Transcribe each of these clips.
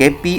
KP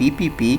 PPP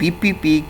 PPP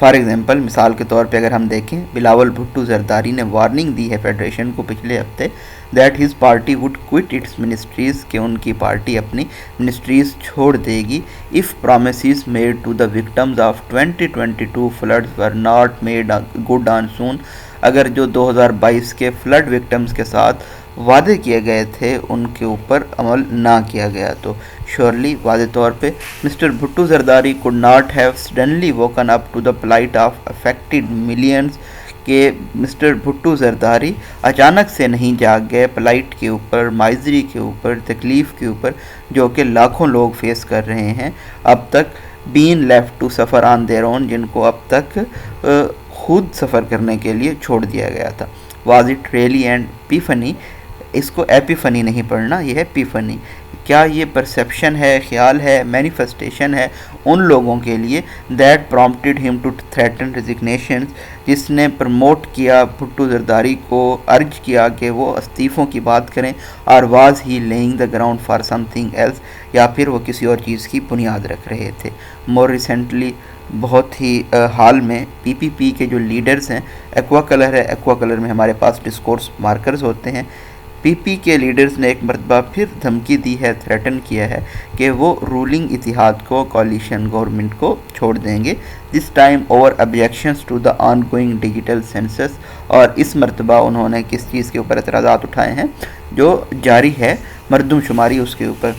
for example مثال کے طور پہ اگر ہم دیکھیں بلاول بھٹو زرداری نے وارننگ دی ہے فیڈریشن کو پچھلے ہفتے that his party would quit its ministries کہ ان کی پارٹی اپنی منسٹریز چھوڑ دے گی if promises made to the victims of 2022 floods were not made good on soon اگر جو 2022 کے فلڈ وکٹمز کے ساتھ وعدے کیے گئے تھے ان کے اوپر عمل نہ کیا گیا تو شیورلی واضح طور پہ Mr Bhutto Zardari could not have suddenly woken up to the plight of affected millions کہ مسٹر بھٹو زرداری اچانک سے نہیں جاگ گئے پلائٹ کے اوپر، مائزری کے اوپر، تکلیف کے اوپر جو کہ لاکھوں لوگ فیس کر رہے ہیں اب تک been left to suffer on their own, جن کو اب تک خود سفر کرنے کے لیے چھوڑ دیا گیا تھا. Was it really and P فنی، اس کو ایپی فنی نہیں پڑھنا، یہ ہے پی فنی. کیا یہ پرسیپشن ہے، خیال ہے، مینیفیسٹیشن ہے ان لوگوں کے لیے دیٹ پرومپٹڈ ہم ٹو تھریٹن ریزگنیشن، جس نے پروموٹ کیا بھٹو زرداری کو، ارج کیا کہ وہ استعفوں کی بات کریں، اور was he laying the ground for something else, یا پھر وہ کسی اور چیز کی بنیاد رکھ رہے تھے. مور ریسنٹلی بہت ہی حال میں پی پی پی کے جو لیڈرز ہیں، ایکوا کلر ہے، ایکوا کلر میں ہمارے پاس ڈسکورس مارکرز ہوتے ہیں، پی پی کے لیڈرز نے ایک مرتبہ پھر دھمکی دی ہے، تھریٹن کیا ہے کہ وہ رولنگ اتحاد کو، کولیشن گورنمنٹ کو چھوڑ دیں گے، this time over objections to the ongoing digital census. اور اس مرتبہ انہوں نے کس چیز کے اوپر اعتراضات اٹھائے ہیں؟ جو جاری ہے مردم شماری اس کے اوپر.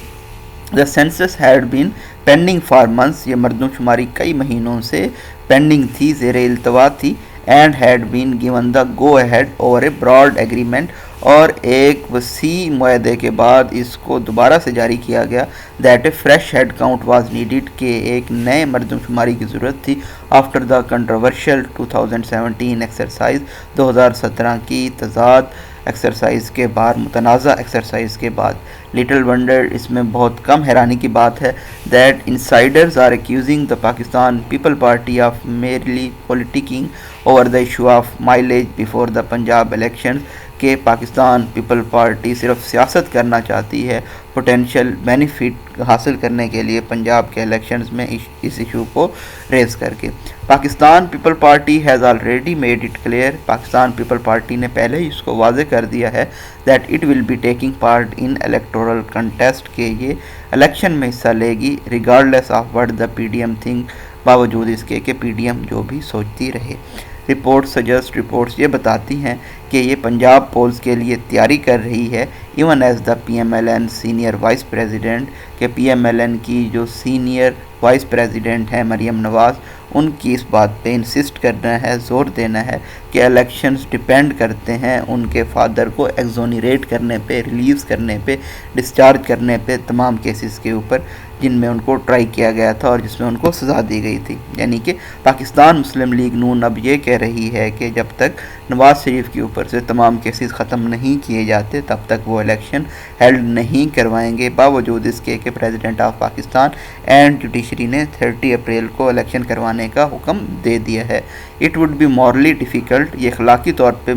The census had been pending for months, یہ مردم شماری کئی مہینوں سے پینڈنگ تھی، زیر التوا تھی، and had been given the go ahead over a broad agreement, اور ایک وسیع معاہدے کے بعد اس کو دوبارہ سے جاری کیا گیا that a fresh head count was needed, کہ ایک نئے مردم شماری کی ضرورت تھی آفٹر دا کنٹروورشل 2017 ایکسرسائز، 2017 کی تضاد ایکسرسائز کے بعد، متنازع ایکسرسائز کے بعد. لٹل ونڈر، اس میں بہت کم حیرانی کی بات ہے that insiders are accusing the Pakistan people Party of merely politicking over the issue of mileage before the Punjab elections, کہ پاکستان پیپل پارٹی صرف سیاست کرنا چاہتی ہے پوٹینشیل بینیفٹ حاصل کرنے کے لیے پنجاب کے الیکشنز میں اس ایشو کو ریز کر کے. Pakistan people Party has already made it clear, Pakistan people Party نے پہلے ہی اس کو واضح کر دیا ہے that it will be taking part in electoral contest, کہ یہ الیکشن میں حصہ لے گی regardless of what the P D M think, باوجود اس کے کہ پی ڈی ایم جو بھی سوچتی رہے. رپورٹس یہ بتاتی ہیں کہ یہ پنجاب پولز کے لیے تیاری کر رہی ہے، even as the P M L N senior vice president, کہ پی ایم ایل این کی جو سینئر وائس پریزیڈنٹ ہیں مریم نواز، ان کی اس بات پہ انسسٹ کرنا ہے، زور دینا ہے کہ الیکشنز ڈیپینڈ کرتے ہیں ان کے فادر کو ایگزونیریٹ کرنے پہ، ریلیز کرنے پہ، ڈسچارج کرنے پہ، تمام کیسز کے اوپر جن میں ان کو ٹرائی کیا گیا تھا اور جس میں ان کو سزا دی گئی تھی. یعنی کہ پاکستان مسلم لیگ نون اب یہ کہہ رہی ہے کہ جب تک نواز شریف کے اوپر سے تمام کیسز ختم نہیں کیے جاتے تب تک وہ الیکشن ہیلڈ نہیں کروائیں گے، باوجود اس کے کہ president of Pakistan and judiciary نے 30 اپریل کو الیکشن کروانے کا حکم دے دیا ہے. It would be morally difficult, یہ اخلاقی طور پہ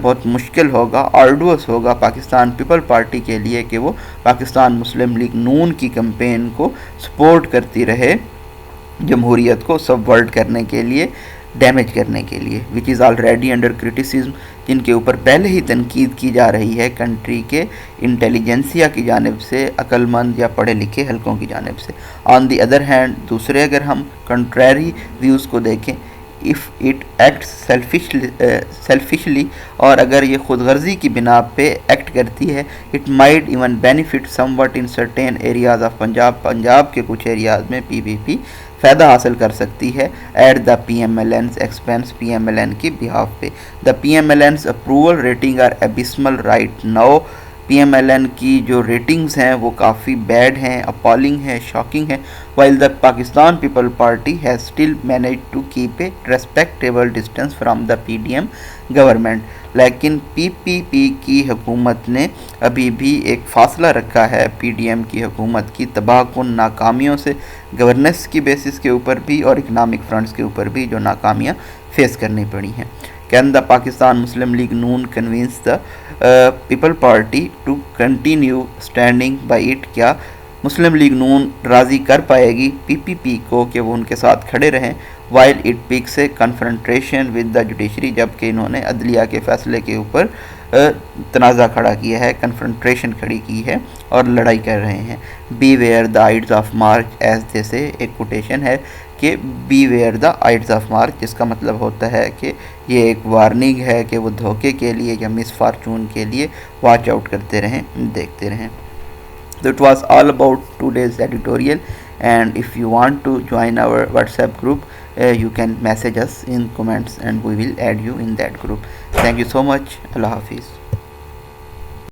بہت مشکل ہوگا، آرڈوس ہوگا پاکستان پیپل پارٹی کے لیے کہ وہ پاکستان مسلم لیگ نون کی کمپین کو سپورٹ کرتی رہے، جمہوریت کو سب ورلڈ کرنے کے لیے، ڈیمیج کرنے کے لیے، وچ از آلریڈی انڈر کرٹیسزم، جن کے اوپر پہلے ہی تنقید کی جا رہی ہے کنٹری کے انٹیلیجنسیا کی جانب سے، عقل مند یا پڑھے لکھے حلقوں کی جانب سے. آن دی ادر ہینڈ، دوسرے اگر ہم کنٹریری ویوز کو دیکھیں، if it acts selfishly، اور اگر یہ خود غرضی کی بنا پہ ایکٹ کرتی ہے، it might even benefit somewhat in certain areas of Punjab کے کچھ ایریاز میں پی پی پی فائدہ حاصل کر سکتی ہے at the P M L N's expense, P M L N کی بہاف پہ. The P M L N's approval rating are abysmal right now, P M L N کی جو ریٹنگز ہیں وہ کافی بیڈ ہیں، اپالنگ ہیں، شاکنگ ہیں، while the Pakistan People Party has still managed to keep a respectable distance from the PDM government. لیکن پی پی پی کی حکومت نے ابھی بھی ایک فاصلہ رکھا ہے پی ڈی ایم کی حکومت کی تباہ کن ناکامیوں سے، گورننس کی بیسس کے اوپر بھی اور اکنامک فرنٹس کے اوپر بھی جو ناکامیاں فیس کرنی پڑی ہیں. Can the Pakistan Muslim League Noon convince the People Party to continue standing by it؟ کیا مسلم لیگ نون راضی کر پائے گی پی پی پی کو کہ وہ ان کے ساتھ کھڑے رہیں وائل اٹ پک سے کنفرنٹریشن ود دا جوڈیشری، جبکہ انہوں نے عدلیہ کے فیصلے کے اوپر تنازع کھڑا کیا ہے، کنفرنٹریشن کھڑی کی ہے اور لڑائی کر رہے ہیں۔ Beware the Ides of March as they say ایک کوٹیشن ہے کہ beware the Ides of March, جس کا مطلب ہوتا ہے کہ یہ ایک وارننگ ہے کہ وہ دھوکے کے لیے یا مس فارچون کے لیے واچ آؤٹ کرتے رہیں، دیکھتے رہیں۔ So it was all about today's editorial, and if you want to join our WhatsApp group, you can message us in comments and we will add you in that group. Thank you so much. Allah Hafiz.